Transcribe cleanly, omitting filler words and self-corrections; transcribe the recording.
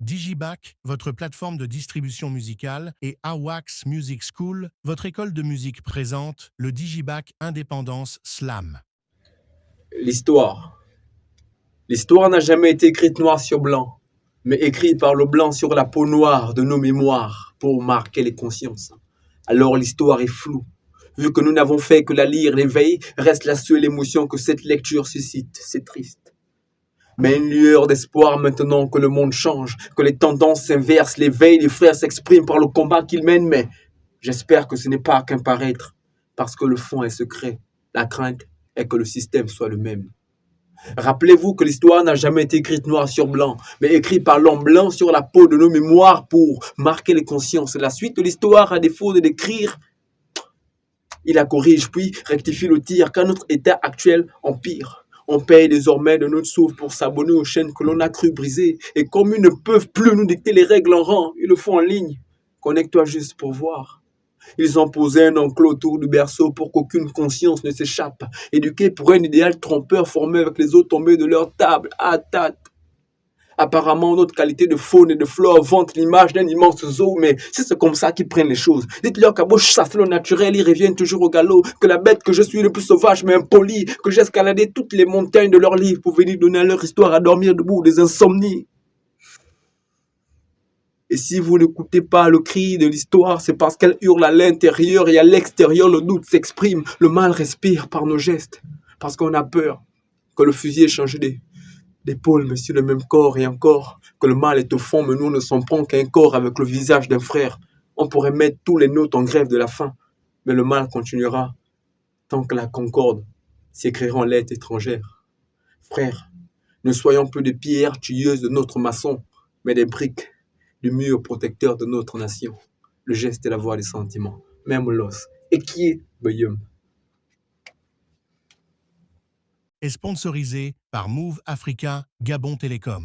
Digiback, votre plateforme de distribution musicale, et Awax Music School, votre école de musique présente le Digiback Indépendance Slam. L'histoire. L'histoire n'a jamais été écrite noir sur blanc, mais écrite par le blanc sur la peau noire de nos mémoires pour marquer les consciences. Alors l'histoire est floue. Vu que nous n'avons fait que la lire l'éveil, reste la seule émotion que cette lecture suscite. C'est triste. Mais une lueur d'espoir maintenant que le monde change, que les tendances s'inversent, l'éveil, les frères s'expriment par le combat qu'ils mènent, mais j'espère que ce n'est pas qu'un paraître, parce que le fond est secret. La crainte est que le système soit le même. Rappelez-vous que l'histoire n'a jamais été écrite noir sur blanc, mais écrite par l'homme blanc sur la peau de nos mémoires pour marquer les consciences. La suite de l'histoire, à défaut de l'écrire, il la corrige puis rectifie le tir, car notre état actuel empire. On paye désormais de notre souffle pour s'abonner aux chaînes que l'on a cru briser. Et comme ils ne peuvent plus nous dicter les règles en rang, ils le font en ligne. Connecte-toi juste pour voir. Ils ont posé un enclos autour du berceau pour qu'aucune conscience ne s'échappe. Éduqués pour un idéal trompeur formé avec les os tombés de leur table. À tâte. Apparemment, notre qualité de faune et de flore vante l'image d'un immense zoo, mais c'est comme ça qu'ils prennent les choses. Dites-leur qu'à beau chasser le naturel, ils reviennent toujours au galop, que la bête que je suis le plus sauvage mais impoli, que j'ai escaladé toutes les montagnes de leurs livres pour venir donner à leur histoire à dormir debout des insomnies. Et si vous n'écoutez pas le cri de l'histoire, c'est parce qu'elle hurle à l'intérieur et à l'extérieur, le doute s'exprime, le mal respire par nos gestes, parce qu'on a peur que le fusil ait changé d'épaule, mais sur le même corps et encore, que le mal est au fond, mais nous ne sommes pas qu'un corps avec le visage d'un frère. On pourrait mettre tous les nôtres en grève de la faim, mais le mal continuera tant que la concorde s'écrira en lettres étrangères. Frères, ne soyons plus des pierres tueuses de notre maçon, mais des briques du mur protecteur de notre nation. Le geste et la voix des sentiments, même l'os. Et qui est Bayum? Est sponsorisé par Move Africa Gabon Télécom.